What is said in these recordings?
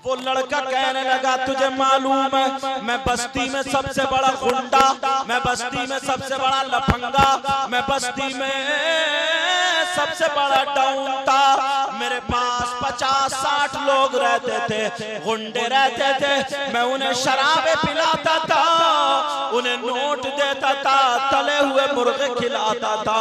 वो लड़का कहने लगा तुझे मालूम है मैं बस्ती में सबसे बड़ा गुंडा, मैं बस्ती में सबसे बड़ा लफंगा, मैं बस्ती में सबसे बड़ा डाउन था। मेरे पास 50-60 लोग रहते थे, गुंडे रहते थे। मैं उन्हें शराबे पिलाता था, उन्हें नोट देता था, तले हुए मुर्गे खिलाता था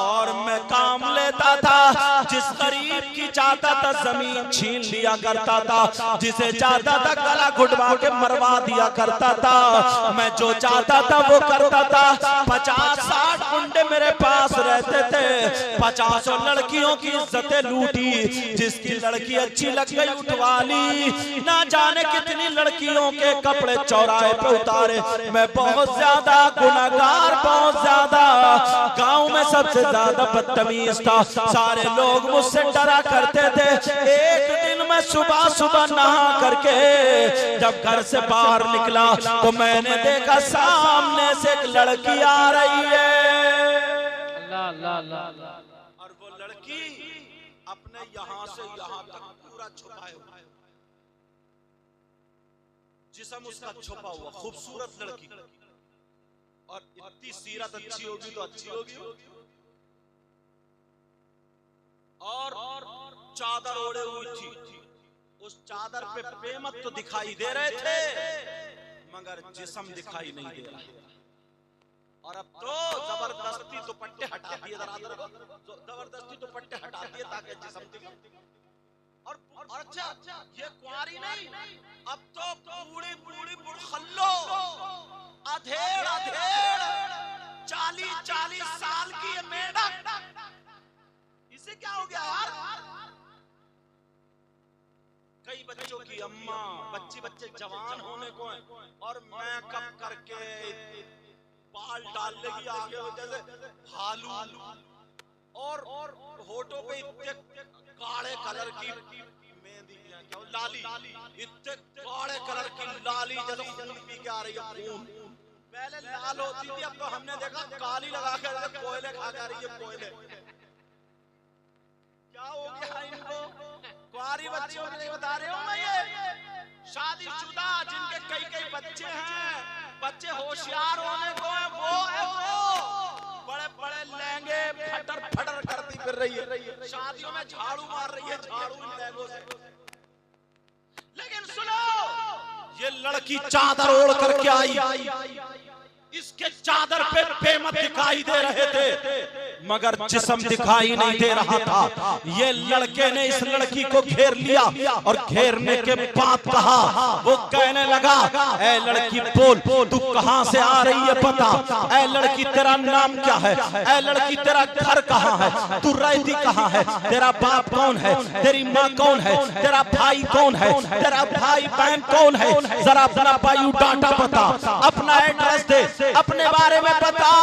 और मैं काम लेता था। जिस गरीब की चाहता था जमीन छीन लिया करता था, जिसे चाहता था गला घुटवा के मरवा दिया करता था। मैं जो चाहता था वो करता था। 50-60 गुंडे मेरे पास रहते थे, 50 लड़कियों की इज्जतें लूटी। जिसकी लड़की अच्छी लग गई उठवा ली, ना जाने कितनी लड़कियों के कपड़े चौराहे पे उतारे। मैं बहुत ज्यादा गुनहगार, बहुत ज्यादा गांव में सबसे ज्यादा बदतमीज था। सारे लोग मुझसे डरा करते थे। एक दिन मैं सुबह सुबह नहा करके जब घर से बाहर निकला तो मैंने देखा सामने से एक लड़की आ रही है। अल्लाह अल्लाह अल्लाह। और वो लड़की अपने यहां से यहां तक पूरा छुपाए हुआ, जिस्म उसका छुपा हुआ, खूबसूरत लड़की। और इतनी सीरत अच्छी होगी तो अच्छी होगी। और चादर ओढ़े हुई थी, उस चादर पे पेमत तो दिखाई दे रहे थे मगर जिस्म दिखाई नहीं दे रहा। और अब तो जबरदस्ती दुपट्टे हटा दिए, जबरदस्ती दुपट्टे हटा दिए ताकि जिस्म दिखे। और अच्छा ये कुंवारी नहीं, अब तो बूढ़ी बूढ़ी बुढ़खल्लो, अधेड़ अधेड़ 40-40 साल की ये मेढक, इसे क्या हो गया यार? कई बच्चों की अम्मा, बच्चे जवान होने को हैं और मेकअप करके बाल डाल लेगी आगे जैसे भालू, और होठों पे इतने काले कलर की मेहंदी, क्या लाली, इतने काले कलर की लाली जैसे खून पी के आ रही है। खून पहले लाल होती थी, अब तो हमने देखा काली लगा के कोयले खा जा रही है। कोयले क्या हो गया इनको? कुंवारी बच्चियों के लिए बता रहे हूँ मैं, ये शादीशुदा जिनके कई बच्चे हैं, बच्चे होशियार होने को है, वो है वो बड़े बड़े लहंगे फटर फटर करती फिर रही है, शादियों में झाड़ू मार रही है, झाड़ू लहंगों से। लेकिन सुनो, ये लड़की चादर ओढ़ करके आई, इसके चादर पे पेमत दिखाई दे रहे थे मगर जिस्म दिखाई नहीं दे रहा था। ये लड़के ने इस लड़की को घेर लिया और घेरने के बाद कहा, वो कहने लगा ऐ लड़की बोल, तू कहां से आ रही है बता। ऐ लड़की तेरा नाम क्या है? ऐ लड़की तेरा घर कहां है? तू रहती कहां है? तेरा बाप कौन है? तेरी माँ कौन है? तेरा भाई कौन है? तेरा भाई बहन कौन है? जरा अपना बायोडाटा बता, अपना एड्रेस दे, अपने बारे में बता।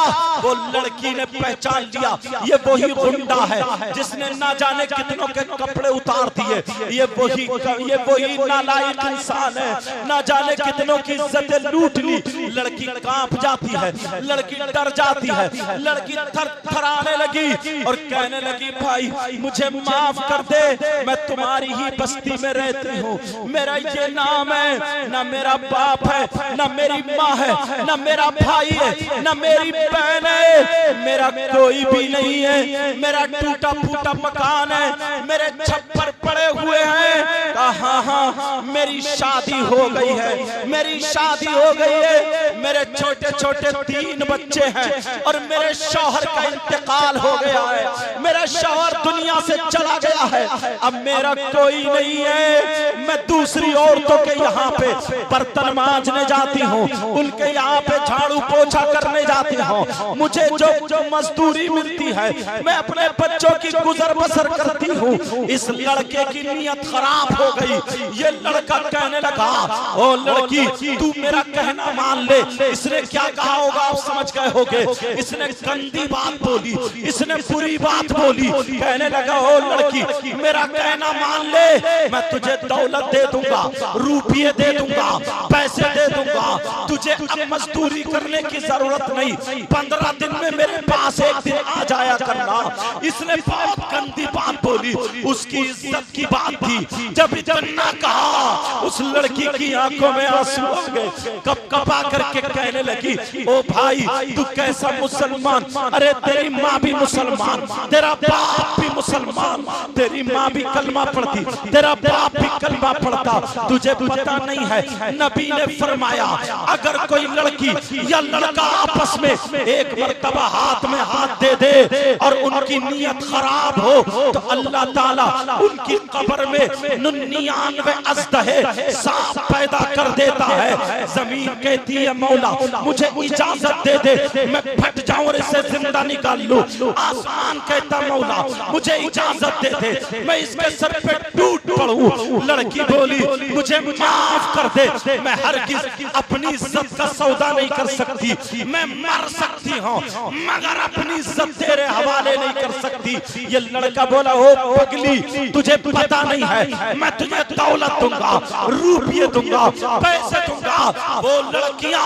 वो लड़की ने पहचान लिया, ये वही गुंडा है जिसने ना जाने कितनों के कपड़े उतार दिए। ये वही नालायक इंसान है, ना जाने कितनों की इज्जतें लूट ली। लड़की कांप जाती है, लड़की डर जाती है, लड़की थरथराने लगी और कहने लगी भाई मुझे माफ कर दे, मैं तुम्हारी ही बस्ती में रहती हूँ। मेरा ये नाम है, ना मेरा बाप है, ना मेरी माँ है, ना मेरा भाई है, ना मेरी बहन है, मेरा कोई भी नहीं है। मेरा टूटा फूटा मकान है, मेरे छप्पर पड़े हुए हैं। कहा हाँ मेरी शादी हो गई है, मेरी शादी हो गई है, मेरे छोटे छोटे 3 बच्चे हैं और मेरे शौहर का इंतकाल हो गया है, मेरा शौहर दुनिया से चला गया है। अब मेरा कोई नहीं है। मैं दूसरी औरतों के यहाँ पे बर्तन मांजने जाती हूँ, उनके यहाँ पे झाड़ू पोछा करने जाती हूँ, मुझे जो मजदूरी मिलती है मैं अपने बच्चों की गुजर बसर करती हूँ। इस लड़के की नीयत खराब हो गई। ये लड़का कहने लगा ओ लड़की तू मेरा कहना मान ले। इसने क्या कहा होगा आप समझ गए होगे। इसने गंदी बात बोली, इसने बुरी बात बोली। कहने लगा ओ लड़की मेरा कहना मान ले, मैं तुझे दौलत दे दूंगा, रुपये दे दूंगा, पैसे दे दूंगा, तुझे अब मजदूरी करने की जरूरत नहीं, 15 दिन में मेरे पास एक दिन आ जाया करना। इसने बहुत गंदी बात बोली, उसकी इज्जत की बात थी। जब जब इतना कहा उस लड़की की आंखों में आंसू आ गए, कपकपा करके कहने लगी, ओ भाई तू कैसा मुसलमान, अरे तेरी माँ भी मुसलमान, तेरा बाप भी मुसलमान, तेरी माँ भी कलमा पढ़ती, तेरा बाप भी कलमा पढ़ता, तुझे पता नहीं है नबी ने फरमाया अगर कोई लड़की या लड़का आपस में एक मर्तबा हाथ में हाथ दे दे और उनकी नीयत खराब हो तो अल्लाह ताला उनकी कब्र में 99 अज़दहे सांप पैदा कर देता है। जमीन कहती है मौला मुझे इजाजत दे दे मैं फट जाऊं और इसे जिंदा निकाल लूं, आसमान कहता मौला मुझे इजाजत दे दे मैं इसके सर पे टूट पड़ूं। लड़की बोली मुझे माफ कर दे, मैं हरगिज़ अपनी इज्जत का सौदा नहीं कर सकती, मैं मर सकती हूँ मगर अपनी इज्जत तेरे हवाले नहीं कर सकती। ये लड़का बोला ओ पगली तुझे पता नहीं है मैं तुझे दौलत दूंगा, रुपये दूंगा, पैसे दूंगा। वो लड़कियां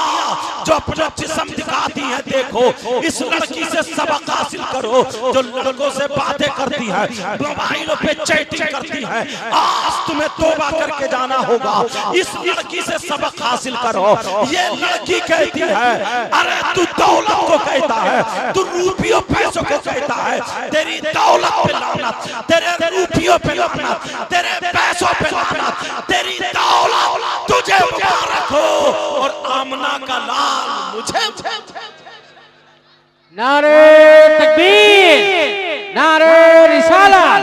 जो अपना जिस्म दिखाती हैं देखो इस लड़की से सबक हासिल करो, जो लड़कों से बातें करती है, मोबाइलों पे चैटिंग करती है, आज तुम्हें तौबा करके जाना होगा, इस लड़की से सबक हासिल करो। ये लड़की कहती है अरे तू दौलत को कहता है, तू रुपयों पैसों को कहता है, तेरी दौलत पे लानत, तेरे रुपयों पे लानत, तेरे पैसों पे लानत, तेरी दौलत तुझे मुबारक हो और आमना का लाल मुझे। नारे तकबीर, नारे रिसालत,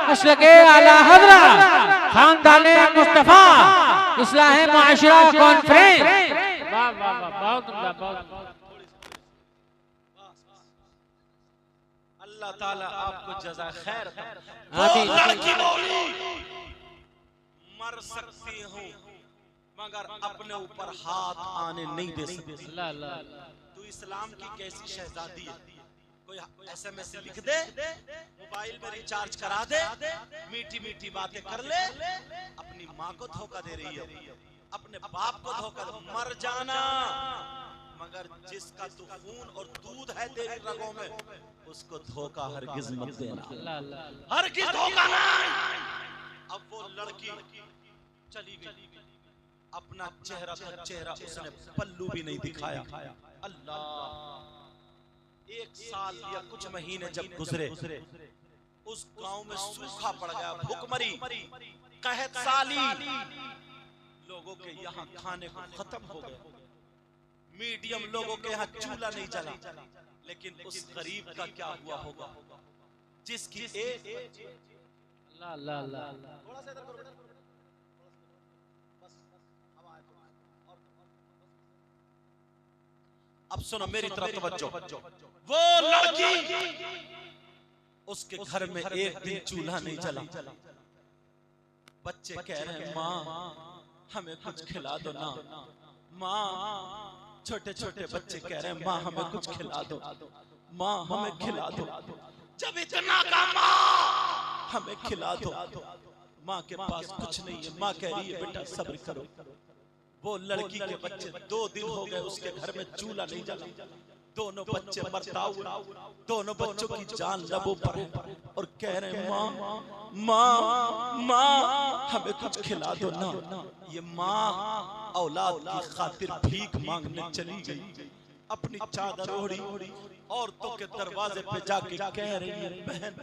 मसलके आला हज़रत, खानदाने मुस्तफा, इस्लाह मुआशरा कॉन्फ्रेंस। वाह वाह वाह, बहुत उम्दा, बहुत। अल्लाह ताला आपको जज़ा खैर दे। आमीन। वो लड़की बोली मर सकती हूँ मगर अपने ऊपर हाथ आने नहीं दे सकती। अल्लाह अल्लाह। तू इस्लाम की कैसी शहजादी है, कोई SMS लिख दे, मोबाइल में रिचार्ज करा दे, मीठी मीठी बातें कर ले, अपनी माँ को धोखा दे रही है, अपने बाप को धोखा दे। मर जाना मगर जिसका तू खून और दूध है तेरी रगों में उसको धोखा हरगिज़ मत देना, हरगिज़ धोखा नहीं। अब वो लड़की चली गई, अपना चेहरा का चेहरा उसने पल्लू भी नहीं दिखाया। अल्लाह, 1 साल या कुछ महीने जब गुजरे उस गांव में सूखा पड़ गया, भूखमरी, कहत साली, लोगों के यहाँ खाने को खत्म हो गया, मीडियम लोगों के यहाँ चूल्हा नहीं जला। लेकिन उस गरीब का क्या हुआ होगा जिसकी अल्लाह अल्लाह अल्लाह। थोड़ा सा इधर करो, अब सुनो मेरी तरफ तवज्जो। वो लड़की उसके घर में एक दिन चूल्हा नहीं जला, बच्चे कह रहे हैं माँ हमें कुछ खिला दो ना, माँ, छोटे छोटे बच्चे कह रहे हैं माँ हमें कुछ खिला दो, माँ हमें खिला दो। जब इतना का माँ हमें खिला दो, माँ के पास कुछ नहीं है, माँ कह रही है बेटा सब्र करो। वो लड़की के बच्चे 2 दिन हो गए उसके घर में चूल्हा नहीं जला, दोनों बच्चे मरता हुए, दोनों बच्चों की जान लबों पर है और कह रहे हैं माँ माँ माँ हमें कुछ खिला दो ना। ये माँ औलाद की खातिर भीख मांगने चली गई, अपनी चादर ओढ़ी औरतों के दरवाजे पे जाके कह रही है बहन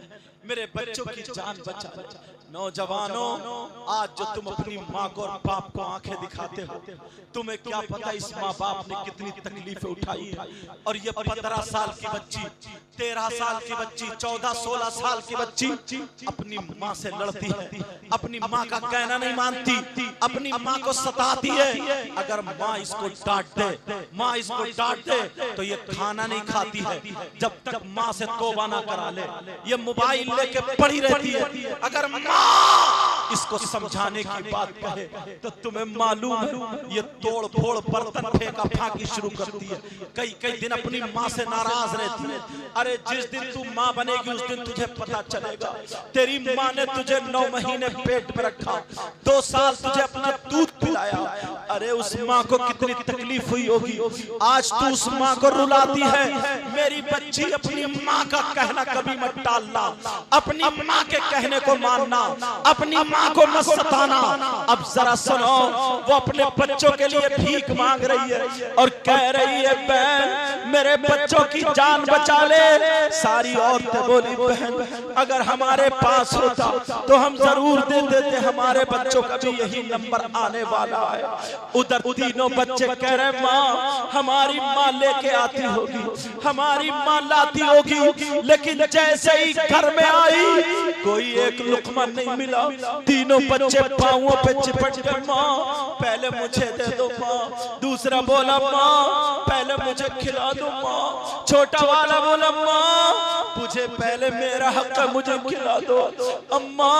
मेरे बच्चों की जान बचा। नौजवानों, आज जो तुम अपनी माँ को और बाप को आंखें दिखाते हो, तुम्हें क्या पता इस माँ बाप ने कितनी तकलीफें उठाई है। और ये 15 साल की बच्ची, 13 साल की बच्ची, 14-16 साल की बच्ची अपनी माँ से लड़ती है, अपनी माँ का कहना नहीं मानती, अपनी माँ को सताती है। अगर माँ इसको डांट दे, माँ इसको डांट दे तो ये खाना नहीं खाती है जब तक माँ से तौबा ना करा ले। ये मोबाइल लेके पड़ी रहती है। अगर माँ इसको समझाने की बात कहे तो तुम्हें मालूम है ये तोड़ फोड़ बर्तन फेंका फाकी शुरू करती है, कई दिन अपनी माँ से नाराज रहती है। अरे जिस दिन तू माँ बनेगी उस दिन तुझे पता चलेगा, तेरी माँ ने तुझे 9 महीने पेट में रखा, 2 साल तुझे अपना दूध पिलाया। अरे उस माँ को कितनी तकलीफ हुई होगी, आज तू उस माँ को रुलाती है। मेरी बच्ची अपनी माँ का कहना कभी मत टालना, अपनी माँ के कहने को मानना, अपनी माँ को मत सताना। अब जरा सुनो, वो अपने बच्चों के लिए भीख मांग रही है और कह रही है बहन मेरे बच्चों की जान बचा ले। सारी औरतें बोली बहन अगर हमारे पास होता तो हम जरूर दे देते, हमारे बच्चों का भी यही नंबर आने वाला है। उधर तीनों बच्चे कह रहे माँ हमारी माँ लेके आती होगी, हमारी माँ लाती होगी, लेकिन जैसे ही घर में आई कोई एक लुकमा नहीं मिला। तीनों बच्चे पांवों पे चिपट गए, माँ पहले मुझे दे दो माँ। दूसरा बोला माँ पहले मुझे खिला दो माँ। छोटा वाला बोला माँ मुझे पहले मेरा हक है, मुझे खिला दो। अम्मा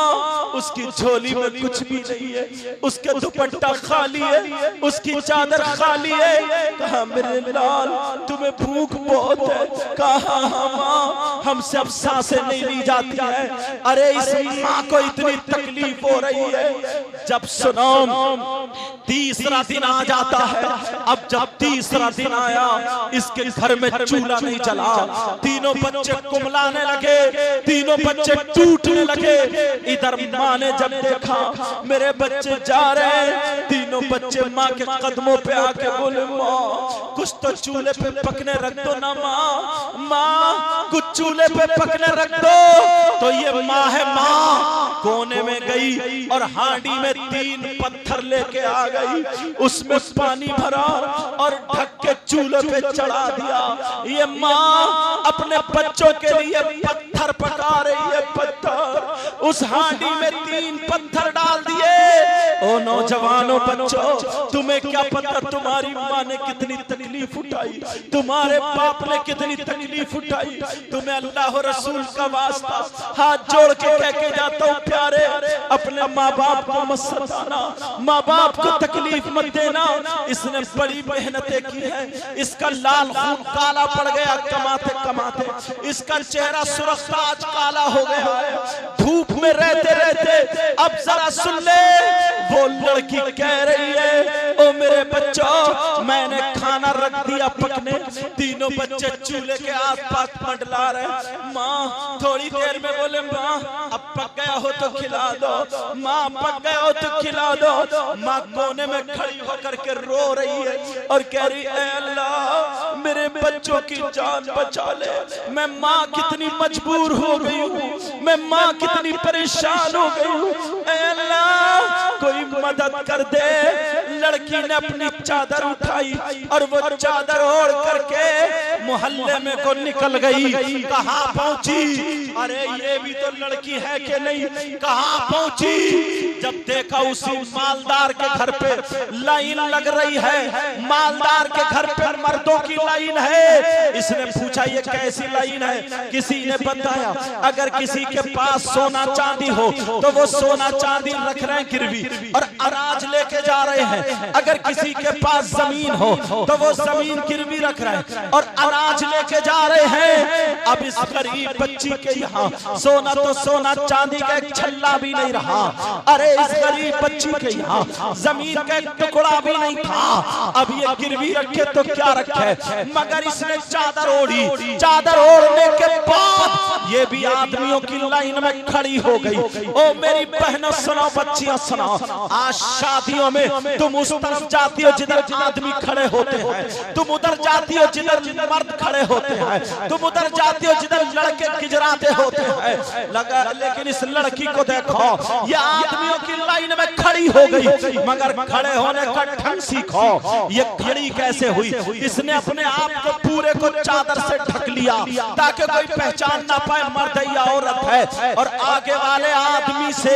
उसकी झोली में कुछ भी नहीं है, उसके दुपट्टा खाली है, उसकी चादर खाली है। कहा मेरे लाल तुम्हें भूख बहुत है। कहा माँ हमसे अब सांसें नहीं ली जाती है। अरे इस माँ को इतनी तकलीफ हो रही है। जब सुनो तीसरा दिन आ जाता है, अब जब तीसरा दिन आया इसके घर में चूल्हा नहीं जला। तीनों बच्चे कुमलाने लगे, तीनों बच्चे टूटने लगे। इधर माँ ने जब देखा मेरे बच्चे जा रहे हैं, तीनों बच्चे माँ के कदमों पे आके बोले माँ कुछ तो चूल्हे पे पकने रख दो ना माँ, माँ कुछ चूल्हे पे पकने रख दो। तो ये माँ है, माँ कोने में गई और हांडी में 3 पत्थर लेके आ गई, उसमें पानी भरा और ढक के चूल्हे पे चढ़ा दिया। ये माँ अपने बच्चों के लिए पत्थर पका रही है, पत्थर। उस हांडी में 3 पत्थर डाल दिए। ओ नौजवानों बच्चों तुम्हें क्या पता तुम्हारी माँ ने कितनी तकलीफ उठाई, तुम्हारे बाप ने कितनी तकलीफ उठाई। तुम्हें अल्लाह रसूल का वास्ता हाथ जोड़ के कह के जाता हूँ प्यारे अपने माँ बाप को मत सताना, माँ बाप को तकलीफ मत देना। इसने बड़ी मेहनतें की है, इसका लाल खून काला पड़ गया कमाते कमाते, इसका चेहरा सुरखता आज काला हो गया है धूप में रहते रहते। अब जरा सुन ले, वो लड़की कह रही है ओ मेरे बच्चों मैंने खाना रख दिया पकने। तीनों बच्चे चूल्हे के आसपास मंडला रहे। माँ थोड़ी देर में बोले माँ अब पक गया हो तो खिला दो, माँ पक गया हो तो खिला दो। माँ कोने में खड़ी होकर के रो रही है और कह रही है अल्लाह मेरे बच्चों की जान बचा ले। मैं माँ कितनी मजबूर हो गई हूँ, मैं माँ कितनी परेशान हो गई हूँ। अल्लाह कोई मदद कर दे। लड़की ने अपनी चादर उठाई और वो चादर ओढ़ करके मोहल्ले में को निकल गई। कहाँ पहुंची? अरे ये भी तो लड़की है कि नहीं, कहाँ पहुंची? जब देखा उसी मालदार के घर पे लाइन लग रही है, मालदार के घर पे मर्दों की लाइन है। इसने पूछा ये कैसी लाइन है? किसी ने बताया अगर किसी के पास सोना चांदी हो तो वो सोना चांदी रख रहे हैं गिरवी और अनाज लेके जा रहे हैं। अगर किसी के पास जमीन हो तो वो जमीन गिरवी रख रहे हैं और अनाज लेके जा रहे हैं। अब इस गरीब बच्ची के यहाँ सोना तो सोना चांदी का एक छल्ला भी नहीं रहा। अरे इस गरीब बच्ची के यहाँ जमीन का एक टुकड़ा भी नहीं था। अब ये गिरवी रखे तो क्या रखे, मगर इसने चादर ओढ़ी। चादर ओढ़ने के बाद ये भी आदमियों की लाइन में खड़ी हो गई। ओ मेरी बहनों सुनो, बच्चियां सुनो, आज शादियों में तुम उस तरफ जाती हो जिधर आदमी खड़े होते हैं, तुम उधर जाती हो जिधर मर्द खड़े होते हैं, तुम उधर जाती हो जिधर लड़के गिजराते होते हैं। लगा लेकिन इस लड़की को देखो, ये आदमियों की लाइन में खड़ी हो गई, मगर खड़े होने का ढंग सीखो। ये खड़ी कैसे हुई? इसने अपने आप को पूरे को चादर से ढक लिया ताकि कोई पहचान ना पाए मर्द या औरत है। और आगे वाले आदमी से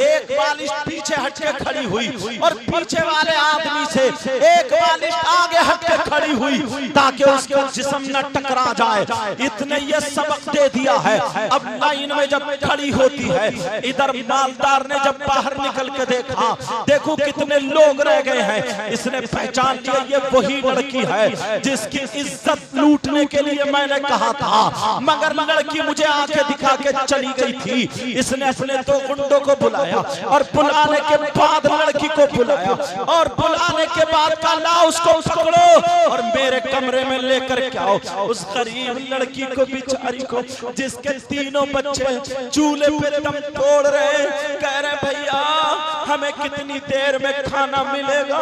एक बालिश पीछे हटके खड़ी हुई और पीछे वाले आदमी से एक बालिश आगे हटके खड़ी हुई ताकि उसका जिस्म न टकरा जाए। इतने ये सबक दे दिया है। अब लाइन में जब खड़ी होती है, इधर मालदार ने जब बाहर बाहर निकल के देखा, देखो कितने लोग रह गए हैं। इसने पहचान लिया ये वही लड़की है जिसकी इज्जत लूटने के लिए मैंने कहा था, मगर लड़की मुझे आंखें दिखा के चली गई थी। इसने अपने दो गुंडों को बुलाया और बुलाने के बाद लड़की को बुलाया और बुलाने के बाद कहा उसको पकड़ो और मेरे कमरे में लेकर के आओ। उस गरीब लड़की को, बेचारी को, जिसके तीनों बच्चे चूल्हे पे दम तोड़ रहे, कह रहे भैया हमें कितनी देर में खाना मिलेगा,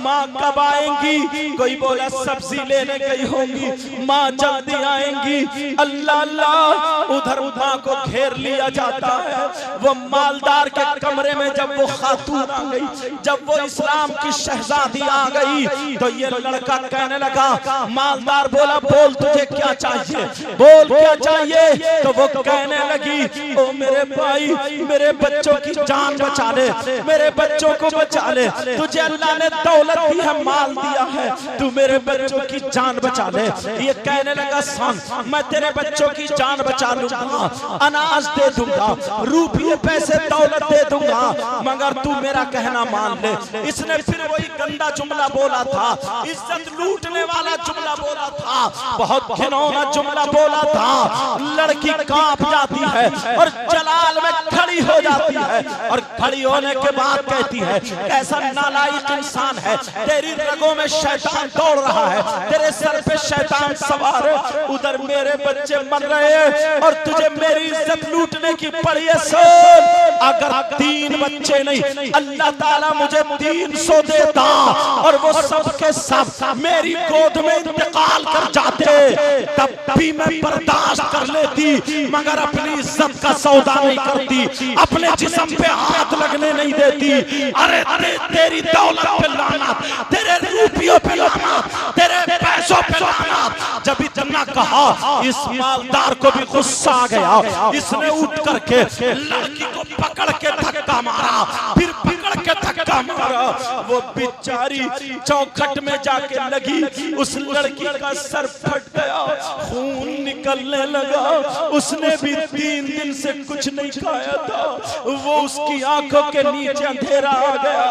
माँ कब आएंगी? कोई बोला सब्जी लेने गई होंगी, माँ जल्दी आएंगी। अल्लाह अल्लाह, उधर माँ को घेर लिया जाता है। वो मालदार के कमरे में जब वो खातून आ गई, जब वो इस्लाम की शहजादी आ गई, तो ये लड़का कहने लगा, मालदार बोला बोल तुझे क्या चाहिए, बोल क्या चाहिए? तो वो कहने लगी, ओ मेरे भाई मेरे बच्चों की जान बचा ले, मेरे बच्चों को बचा ले, तुझे अल्लाह ने दौलत दी है, माल दिया है, तू मेरे बच्चों की जान बचा ले। ये कहने लगा सुन, मैं तेरे बच्चों की जान बचा लूंगा, अनाज दे दूंगा, रुपये पैसे दौलत दे दूंगा, मगर तू मेरा कहना मान ले। इसने फिर वही गंदा जुमला बोला था, इज्जत लूटने वाला जुमला बोला था, बहुत घिनौना जुमला बोला था। लड़की कांप जाती है और जलाल में खड़ी हो जाती है और खड़ी होने के बाद कहती है, ऐसा नालायक इंसान है, तेरी रगों में शैतान दौड़ रहा है, तेरे सर पे शैतान सवार है, उधर मेरे बच्चे मर रहे हैं और तुझे मेरी इज्जत लूटने की पड़ी है। सुन, अगर 3 बच्चे नहीं, अल्लाह ताला मुझे 300 देता और वो सब के सब मेरी गोद में इंतकाल कर जाते, तब भी मैं बर्दाश्त कर लेती, मगर अपनी इज्जत का सौदा नहीं करती, अपने जिस्म पे हाथ लगने नहीं देती। अरे तेरी दौलत पे लानत, तेरे रुपयों पे लानत, तेरे पैसों पे लानत। जब इतना कहा, इस मालदार को भी गुस्सा आ गया। इसने उठ करके लड़की को पकड़ के धक्का मारा, फिर पकड़ के धक्का मारा। वो बेचारी चौखट में जाके लगी, उस लड़की का सर फट गया, खून निकलने लगा। उसने भी 3 दिन से कुछ नहीं खाया था। वो उसकी आंखों के नीचे अंधेरा आ गया,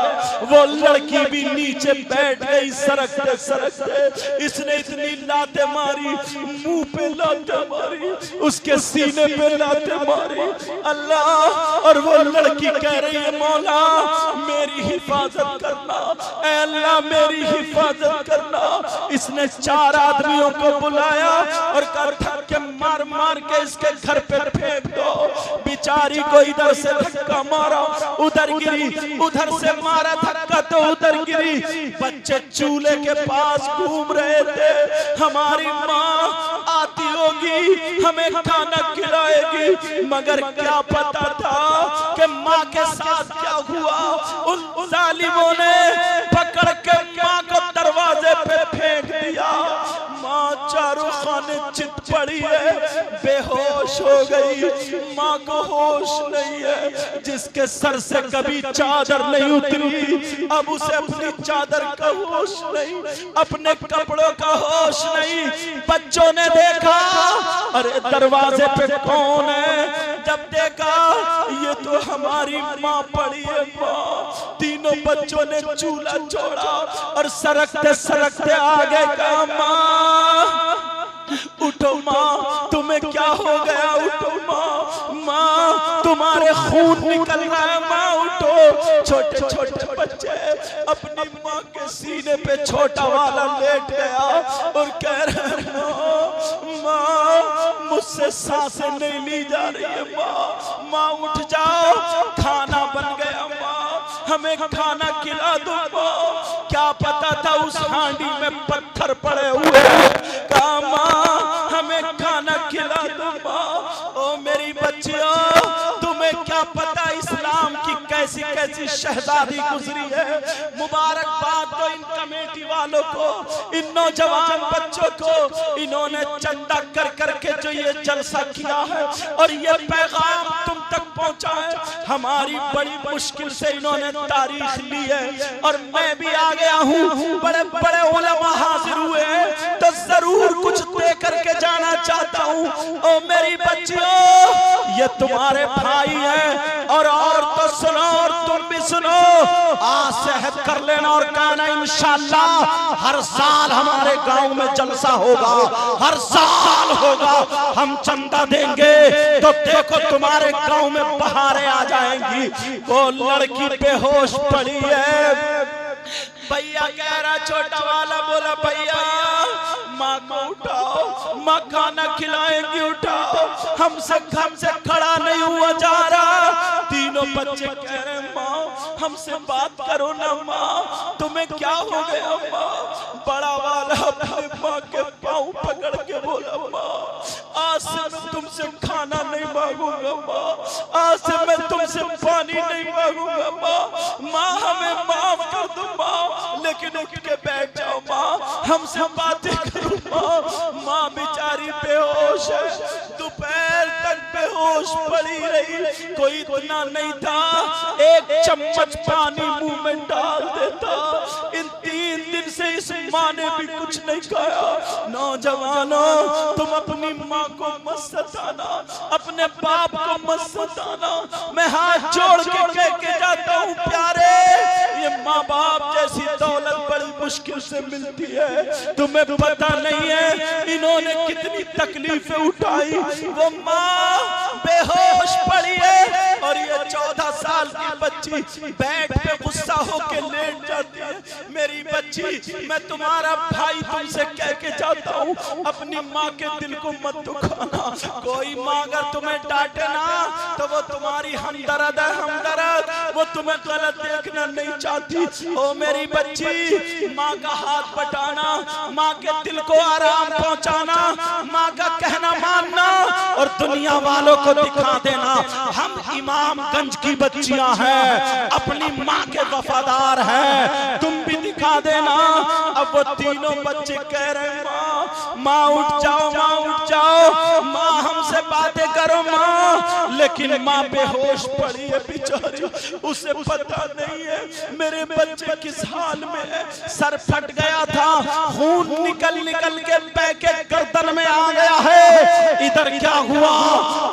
वो लड़की भी नीचे बैठ गई सरकते सरकते। इसने इतनी लाते मारी, मुंह पे लाते मारी, उसके सीने पे लाते मारी। अल्लाह, और वो लड़की कह रही है, मौला मेरी हिफाजत करना, ऐ अल्लाह मेरी हिफाजत करना। इसने 4 आदमियों को बुलाया और धक्के मार मार के इसके घर पे फेंक दो। बेचारी को इधर से धक्का मारा, उधर गिरी, उधर से मारा धक्का तो उधर गिरी। बच्चे चूल्हे के पास घूम रहे थे, हमारी माँ आती होगी, हमें खाना खिलाएगी, मगर क्या पता था कि माँ के साथ क्या हुआ। उन जालिमों ने पकड़ के माँ को दरवाजे पे फेंक दिया। माँ चारों खाने चित पड़ी है, बेहोश हो गई, माँ को होश नहीं है। जिसके सर से कभी चादर नहीं उतरी, अब उसे अपनी चादर का होश नहीं, अपने कपड़ों का होश नहीं। बच्चों ने देखा, अरे दरवाजे पे कौन है? जब देखा ये तो हमारी माँ पड़ी है। माँ, तीनों बच्चों ने चूल्हा छोड़ा और सरकते सरकते आगे कहा, माँ उठो, माँ तुम्हें क्या हो गया? उठो माँ, माँ तुम्हारे खून निकल रहा है, माँ उठो। छोटे छोटे बच्चे अपनी माँ के सीने पे छोटा वाला लेट गया और कह रहे हैं, माँ मुझसे सांसें नहीं ली जा रही है, माँ माँ उठ जाओ, खाना बन गया, माँ हमें खाना खिला दो। माँ क्या पता था उस हांडी में पत्थर पड़े हुए, कहा माँ हमें खाना खिला दो। माँ, ओ मेरी बच्चियों, तुम्हें क्या पता इस्लाम की कैसी कैसी शहजादी गुजरी है। मुबारकबाद तो इन कमेटी वालों को, इन नौजवान बच्चों को, इन्होंने चंदा कर करके जो ये जलसा किया है और ये पैगाम तुम तक पहुंचा है। हमारी बड़ी मुश्किल से इन्होंने तारीख ली है और मैं भी आ गया हूँ। बड़े बड़े उलमा हाजिर हुए हैं तो जरूर कुछ दे करके जाना चाहता हूँ। ओ मेरी बच्चियों, ये तुम्हारे भाई हैं और तो सुनो, और तुम तुम भी सुनो, आज से अहद कर लेना और कहना इंशाअल्लाह हर साल हमारे गांव में जलसा होगा, हर साल होगा, हम चंदा देंगे तो देखो तुम्हारे गांव में बहारें आ जाएंगी। वो लड़की बेहोश पड़ी है, भैया कह रहा, छोटा वाला बोला भैया माँ को उठाओ, माँ खाना खिलाएंगी, उठाओ, हमसे खड़ा नहीं हुआ जा रहा। तीनों बच्चे कह रहे माँ हमसे बात करो ना माँ, तुम्हें क्या हो गया माँ। बड़ा वाला अपने माँ के पाँव पकड़ के बोला माँ आज से मैं तुमसे खाना नहीं मांगूंगा माँ, आज से मैं तुमसे पानी नहीं मांगूंगा माँ, माँ हमें माफ कर दो माँ, लेकिन उठ के बैठ जाओ माँ, हमसे बातें करो माँ। माँ बेचारी बेहोश है, दोपहर तक बेहोश पड़ी रही, कोई इतना नहीं था एक चम्मच पानी मुंह में डाल देता। इन 3 दिन से इस माँ ने भी कुछ नहीं खाया। नौजवानों तुम अपनी माँ को मत सताना, अपने बाप को मत सताना। मैं हाथ जोड़ के कह के जाता हूँ प्यारे, ये माँ बाप जैसी दौलत बड़ी मुश्किल से मिलती है, तुम्हें पता नहीं है इन्होंने कितनी तकलीफें उठाई। वो माँ बेहोश पड़ी है और ये 14 साल की बच्ची बेड पे गुस्सा होके लेट जाती है। मेरी बच्ची मैं तुम्हारा भाई तुमसे कह के जाता हूँ अपनी माँ के दिल को मत दुखाना। कोई माँ अगर तुम्हें डांटे ना तो वो तुम्हारी हमदर्द है, हमदर्द, वो तुम्हें गलत देखना नहीं चाहती। ओ मेरी बच्ची माँ का हाथ बटाना, माँ के दिल को आराम पहुँचाना, माँ का कहना मानना और दुनिया वालों को दिखा देना हम इमामगंज की बच्चियां हैं, अपनी माँ के वफादार हैं, तुम भी दिखा देना। अब वो तीनों बच्चे कह रहे हैं माँ उठ जाओ, माँ उठ जाओ, माँ हमसे बातें करो माँ, लेकिन माँ बेहोश पड़ी है बेचारी, उसे पता नहीं है मेरे बच्चे किस हाल में है। सर फट गया था, खून निकल निकल के पैके गर्दन में आ गया है, इधर क्या हुआ।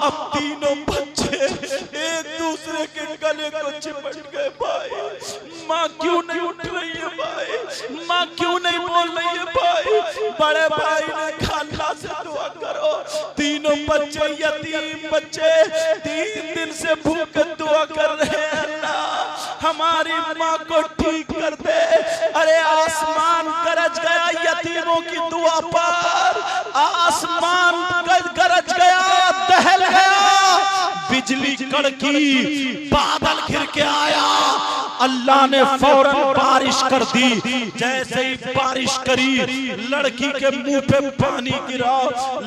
अब तीनों बच्चे एक दूसरे के गले को चिपट गए। भाई माँ क्यों नहीं उठ रही है, भाई माँ क्यों नहीं बोल रही है, भाई बड़े भाई ने कहा अल्लाह से दुआ करो। तीनों बच्चे यतीम बच्चे 3 दिन से भूख दुआ कर रहे हैं, अल्लाह हमारी माँ को ठीक कर दे। अरे आसमान गरज गया यतीमों की दुआ पर, आसमान गरज गया, दहल गया, बिजली कड़की, बादल घिर के आया, अल्लाह ने फौरन बारिश कर दी। जैसे ही बारिश करी लड़की के मुंह पे पानी गिरा,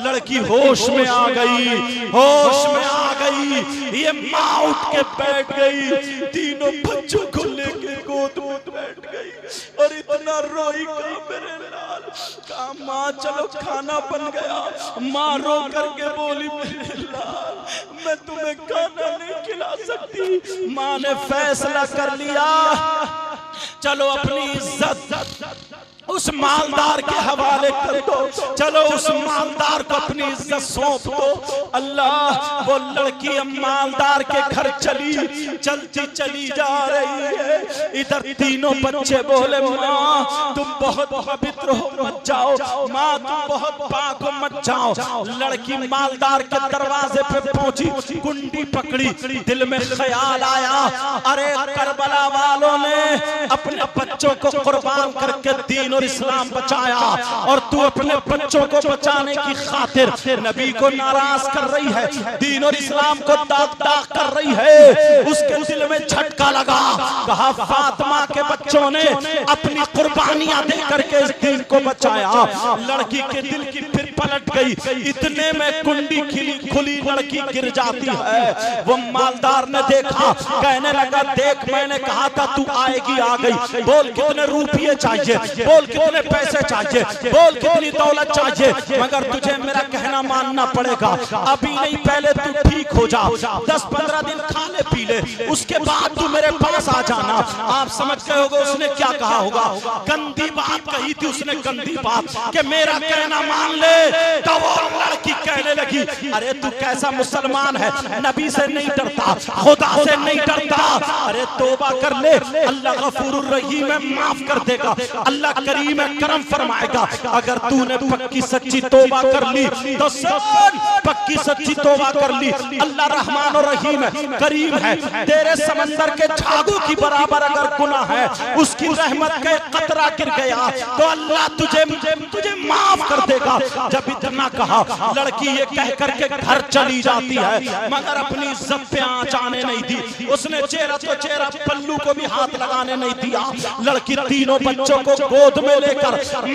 लड़की होश में आ गई, होश में आ गई। ये माँ उठ के बैठ गई, तीनों बच्चों को लेके गोद में बैठ गई और इतना रोई का मेरे लाल। कहा माँ चलो खाना बन गया। माँ रो करके बोली मेरे लाल मैं तुम्हें खाना नहीं खिला सकती। माँ ने फैसला कर लिया चलो अपनी इज्जत उस मालदार के हवाले कर दो, चलो उस मालदार को अपनी इज्जत सौंप दो। अल्लाह वो लड़की अब मालदार के घर चलती चली जा रही है। इधर तीनों बच्चे बोले माँ तुम बहुत पवित्र हो मत जाओ, माँ तुम बहुत पाक हो मत जाओ। लड़की मालदार के दरवाजे पे पहुंची, कुंडी पकड़ी, दिल में ख्याल आया अरे करबला वालों ने अपने बच्चों को कुर्बान करके दीन और इस्लाम बचाया और तू अपने बच्चों को बचाने की खातिर नबी को नाराज कर रही है, दीन और इस्लाम को दाग कर रही है। उसके दिल में झटका लगा, कहा फातिमा के बच्चों ने अपनी कुर्बानियां दे करके इस दीन को बचाया। लड़की के दिल की फिर पलट गई, इतने में कुंडी खुली, लड़की गिर जाती है। वो मालदार ने देखा, कहने लगा देख मैंने कहा था तू आएगी, आ गई। बोल कितने रुपये चाहिए, बोल कितने पैसे चाहिए, बोल कितनी दौलत चाहिए, मगर तुझे मेरा कहना मानना पड़ेगा। अभी नहीं पहले तू ठीक हो जा, 10-15 दिन खा ले पी ले, उसके बाद तू मेरे पास आ जाना। आप समझ गए होगे उसने क्या कहा होगा, गंदी बात कही थी उसने, गंदी बात कि मेरा कहना मान ले, तो वो लड़की कहने लगी, अरे तू कैसा मुसलमान है, नबी से नहीं डरता, खुदा से नहीं डरता। अरे तौबा कर ले, अल्लाह गफूरुर रहीम है, माफ कर देगा, अल्लाह करीम है, करम फरमाएगा। अगर तूने पक्की सच्ची तौबा कर ली तो सुन, पक्की सच्ची तौबा कर ली, अल्लाह रहमान और रहीम है, करीम है। तेरे समंदर के झागों की बराबर अगर गुनाह है, उसकी रहमत का कतरा गिर गया तो अल्लाह तुझे माफ कर देगा। जब इतना कहा, लड़की ये कह करके घर चली जाती है, मगर अपनी इज्जत पे आंच आने नहीं दी। उसने चेहरा तो चेहरा, पल्लू को भी हाथ लगाने नहीं दिया। लड़की तीनों बच्चों को गोद में लेकर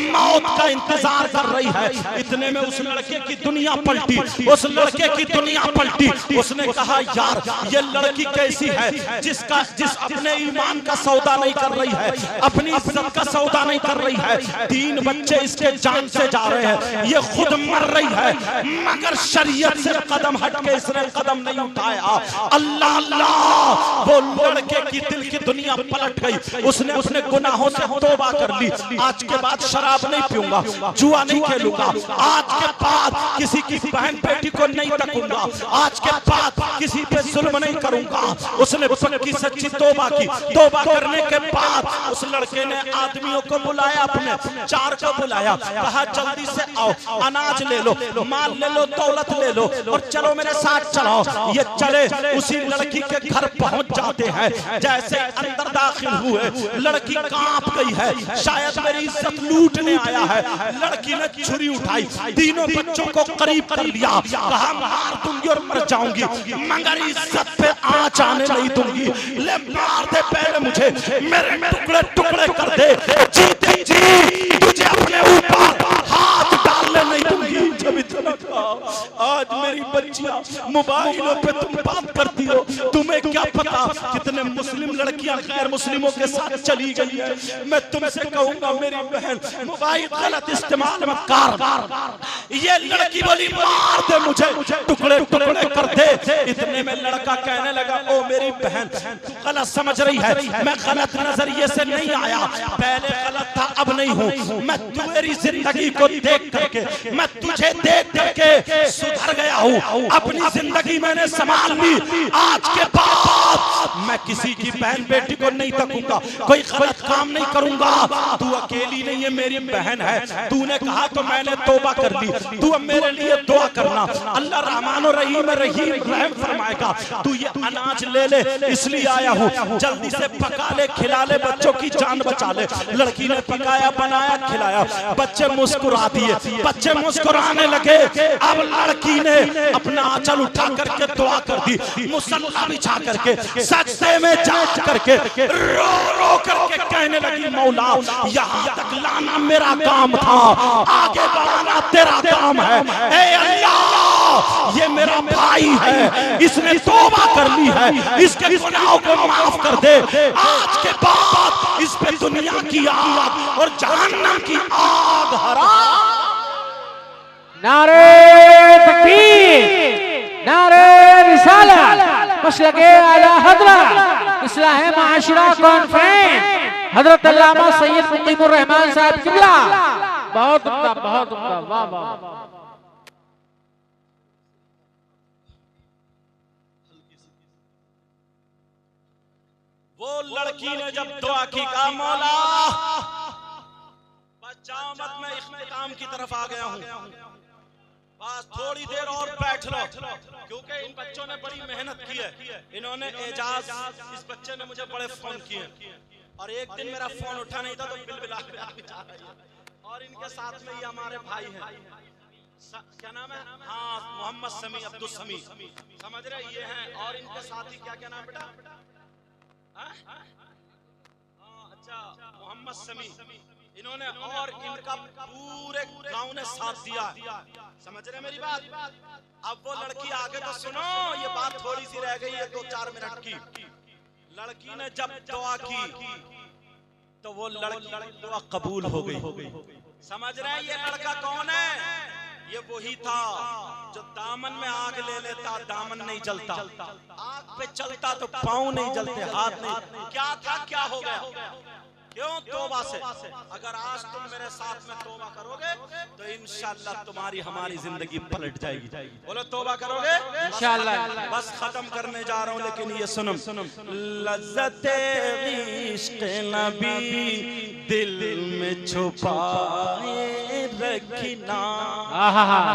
मौत का इंतजार कर रही है। इतने में उस लड़के की दुनिया पलटी, उस लड़के की दुनिया पलटी। उसने कहा, यार ये लड़की कैसी है, जिस अपने ईमान का सौदा नहीं कर रही है, अपनी इज्जत का सौदा नहीं कर रही है। 3 बच्चे इसके जान से जा रहे हैं, ये खुद मर रही है, मगर शरीयत से कदम हटके इसने कदम नहीं उठाया। अल्लाह अल्लाह, वो लड़के की दिल की दुनिया पलट गई। उसने अपने गुनाहों से तौबा कर ली। आज के बाद शराब नहीं पीऊंगा, जुआ नहीं खेलूंगा, आज के बाद किसी की बहन बेटी को नहीं तकूंगा, आज के बाद किसी पे जुल्म नहीं करूंगा। उसने पक्की सच्ची तौबा की। तौबा करने के बाद उस लड़के ने आदमियों को बुलाया, अपने 4 को बुलाया, कहा जल्दी से आओ, अनाज ले लो, माल ले लो, दौलत ले लो और चलो मेरे साथ चलो। ये चले, उसी लड़की के घर पहुंच जाते हैं। जैसे अंदर दाखिल हुए, लड़की कांप गई है, शायद मेरी इज्जत लूटने आया है। लड़की ने छुरी उठाई, तीनों बच्चों को करीब कर लिया, कहा मार दूंगी और मर जाऊंगी, मगर इज्जत पे आंच आने नहीं दूंगी। ले मार दे पहले मुझे, मेरे टुकड़े टुकड़े कर दे, जीते जी तुझे अपने ऊपर हाथ डालने नहीं दूंगी। जब इतना आज मेरी बच्चियां मोबाइलों पे तुम बात करती हो, तुम्हें क्या पता कितने मुस्लिम लड़कियां गैर मुस्लिमों के साथ चली गई है। मैं तुमसे कहूंगा मेरी बहन, मोबाइल गलत इस्तेमाल मत कर। ये लड़की बोली मार दे मुझे, टुकड़े टुकड़े कर दे। इतने में लड़का कहने लगा, ओ मेरी बहन तू गलत समझ रही है, मैं गलत नजरिए से नहीं आया, पहले गलत था अब नहीं हूँ। मैं तुम्हारी जिंदगी को देख करके, मैं तुझे देख करके सुधर गया हूँ, अपनी जिंदगी मैंने संभाल ली। आज के बाद मैं किसी की बहन बेटी को नहीं तकूंगा, कोई गलत काम नहीं करूंगा। तू अकेली नहीं है, मेरी बहन है। तूने कहा तो मैंने तौबा कर ली, तू अब मेरे लिए दुआ करना, अल्लाह रहमान और रहीम रहम फरमाएगा। तू ये अनाज ले ले, इसलिए आया हूँ, जल्दी से पका ले, खिला ले, बच्चों की जान बचा ले। लड़की ने पकाया, बनाया, खिलाया, बच्चे मुस्कुरा दिए, बच्चे मुस्कुराने लगे। अब लड़की ने अपना आंचल उठा करके दुआ कर दी, मुसल्ला बिछा करके, सजदे में जा करके रो रो करके कहने लगी, मौला यहाँ तक लाना मेरा काम था, आगे बढ़ाना तेरा काम है। ए अल्लाह, ये मेरा भाई है, इसने तौबा कर ली है, इसके गुनाहों को माफ कर दे। आज के बाद इस पे दुनिया की आग और जहन्नम की आग हराम। नारे तकबीर, नारे रिसालत, मसलके आला हज़रत, इस्लाह माशरा कॉन्फ्रेंस, हज़रत अल्लामा सैयद मुकीमुर रहमान साहब किबला। बहुत उम्दा, बहुत उम्दा, वाह वाह। वो लड़की ने जब दुआ की, कहा मौला बस जाओ मत, मैं इख्तिताम की तरफ आ गया हूँ, बस थोड़ी देर और बैठ लो, क्योंकि इन बच्चों ने बड़ी मेहनत की है। इन्होंने एजाज, इस बच्चे ने मुझे बड़े फोन किए, और एक दिन मेरा फोन उठा नहीं था तो बिलबिला के जा रही है। और इनके साथ में ये हमारे भाई हैं, क्या नाम है, हाँ मोहम्मद समी, अब्दुल समी, समझ रहे ये हैं। और इनके साथी क्या नाम बेटा, अच्छा मोहम्मद समी, इन्होंने और इनका पूरे गांव ने साथ दिया, समझ रहे मेरी बात। अब वो लड़की आगे तो सुनो, ये बात थोड़ी सी रह गई है 2-4 मिनट की। लड़की ने जब दुआ की तो वो लड़की दुआ कबूल हो गई। समझ रहे हैं ये लड़का कौन है? ये वही था जो दामन में आग ले लेता, दामन नहीं जलता, आग पे चलता तो पाँव नहीं जलते, हाथ नहीं। क्या था, क्या हो गया? क्यों? तौबा से। अगर आज तुम मेरे साथ में तौबा करोगे तो इंशाअल्लाह तुम्हारी हमारी जिंदगी पलट जाएगी। बोलो तौबा करोगे इंशाअल्लाह। बस खत्म करने जा रहा हूँ, लेकिन ये सुनो, लज्जते इश्क नबी दिल में छुपाए रखना।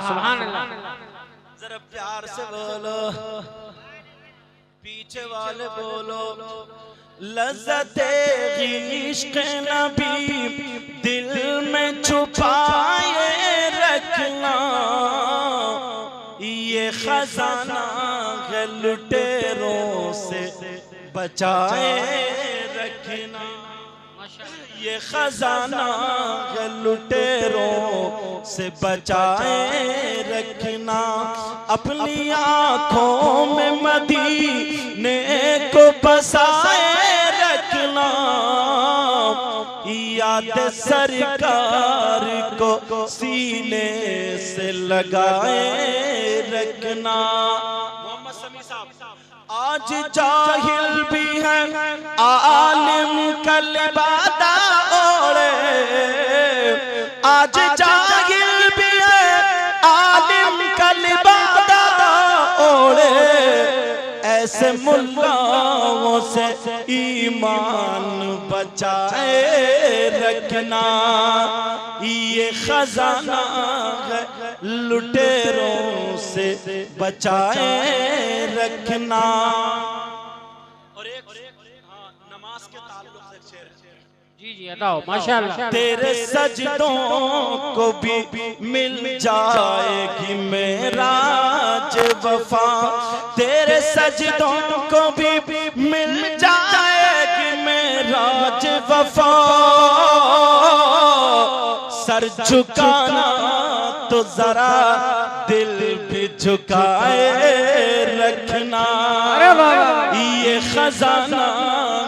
सुभान अल्लाह। जरा प्यार से बोलो, पीछे वाले बोलो, लज्जते इश्क नबी दिल में छुपाए रखना, ये खजाना है लुटेरों से बचाए रखना, ये खजाना है लुटेरों से बचाए रखना, अपनी आंखों में मदीने को बसाए रखना, याद सरकार को सीने से लगाए रखना। मोहम्मद समी साहब, आज जाहिल भी है आलिम कल बादा ओढ़े, आज जाहिल भी है आलिम कल बादा ओढ़े, ऐसे मुल्लाओं से ईमान बचाए रखना, ये खजाना है लुटेरों से बचाए रखना। और एक नमाज के ताल्लुक से शेर, जी अदाओ माशाअल्लाह। तेरे सजदों को भी मिल जाएगी मेराज वफा, तेरे सजदों को भी मिल जाएगी मेराज वफा, सर झुकाना तो जरा दिल भी झुकाए रखना, ये खजाना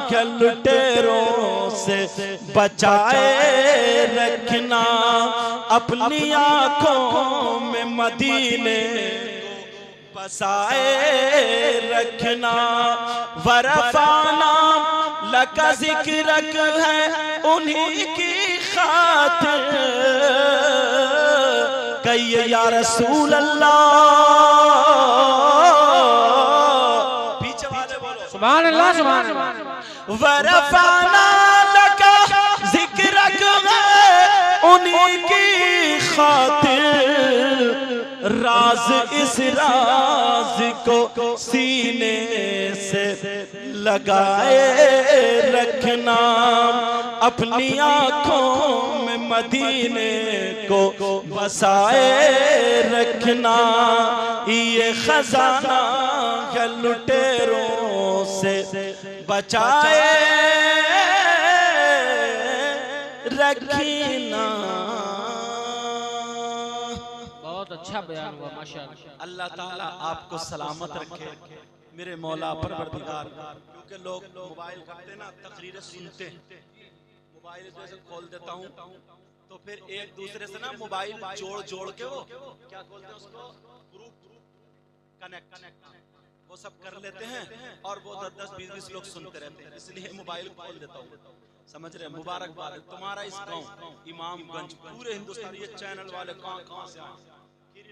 क्या लुटेरों से बचाए रखना, अपनी आंखों में मदीने बसाए रखना, वरफाना लका जिक्र है उन्हीं की खातिर, कहिए या रसूल अल्लाह, पीछे वाले बोलो सुभान अल्लाह सुभान अल्लाह। वरफाना लका जिक्र है उन्हीं की खातिर, राज इस राज को सीने से लगाए रखना, अपनी आंखों में मदीने को बसाए रखना, ये खजाना है लुटेरों से बचाए रखना। बहुत अच्छा बयान हुआ माशाअल्लाह। अल्लाह ताला आपको सलामत रखे मेरे मौला परवरदिगार। क्योंकि लोग मोबाइल करते ना, तकरीरें सुनते हैं, मोबाइल जैसे खोल देता हूँ तो फिर एक दूसरे से ना मोबाइल जोड़ जोड़ के वो क्या बोलते हैं उसको, ग्रुप कनेक्ट वो सब कर लेते हैं और वो 10-20 लोग सुनते रहते हैं, इसलिए मोबाइल खोल देता हूँ। समझ रहे? मुबारकबाद है तुम्हारा इस गाँव इमामगंज, पूरे हिंदुस्तान ये चैनल वाले कहाँ से आए,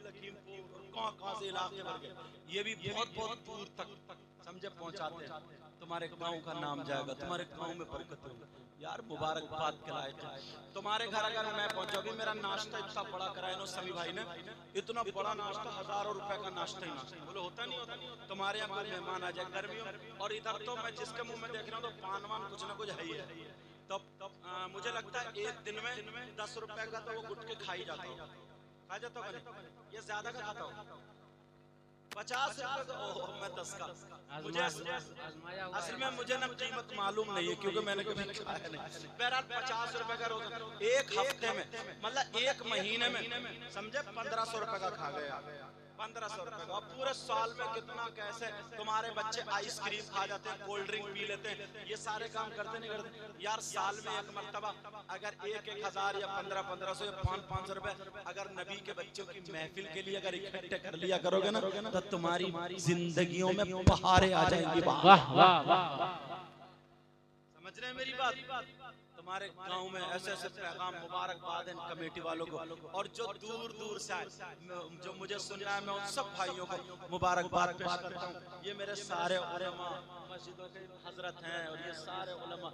लखीमपुर कहाँ से इलाके भर गए, ये भी बहुत दूर तक समझे पहुंचाते हैं। तुम्हारे गांव का नाम जाएगा, तुम्हारे गांव में बरकत होगी यार, मुबारकबाद के लायक है। तुम्हारे घर अगर मैं पहुंचोगी, मेरा नाश्ता इतना बड़ा कराया ना समी भाई ने, इतना बड़ा नाश्ता, हजारों रुपए का नाश्ता ही नाश्ता, बोलो होता नहीं होता? तुम्हारे यहाँ कोई मेहमान आ जाए गर्मियों, और इधर तो मैं जिसके मुंह में देख रहा हूँ तो पान वान कुछ ना कुछ है ही है, तब मुझे लगता है एक दिन में 10 रुपए का तो वो गुटके खा ही जाता हूँ, खा जाता हूँ, ये ज्यादा का खाता हूँ 50 रुपए, मैं 10 का। मुझे असल में मुझे ना कीमत मालूम नहीं है क्योंकि मैंने कभी खाया नहीं। बहरहाल 50 रुपए का रोजा एक हफ्ते में, मतलब एक महीने में समझे 1500 रुपए का खा गया, 1500 रुपए का। पूरे साल में कितना कैसे तुम्हारे बच्चे आइसक्रीम खा जाते हैं, कोल्ड ड्रिंक पी लेते हैं, ये सारे काम करते नहीं करते यार। साल में एक मर्तबा अगर 1,000 या 1500 या 500 रुपए अगर नबी के बच्चों की महफिल के लिए अगर इकट्ठे कर लिया करोगे ना, तो तुम्हारी जिंदगियों में बहारें आ जाएंगी। वाह वाह वाह, समझ समझ रहे हैं मेरी बात? तुम्हारे गांव में ऐसे ऐसे पैगाम मुबारकबाद इन कमेटी वालों को, और जो दूर दूर से आए, जो मुझे सुन रहा है, मैं उन सब भाइयों को मुबारकबाद पेश करता हूँ। ये मेरे सारे उलेमा मस्जिदों के हजरत हैं, और ये सारे उलेमा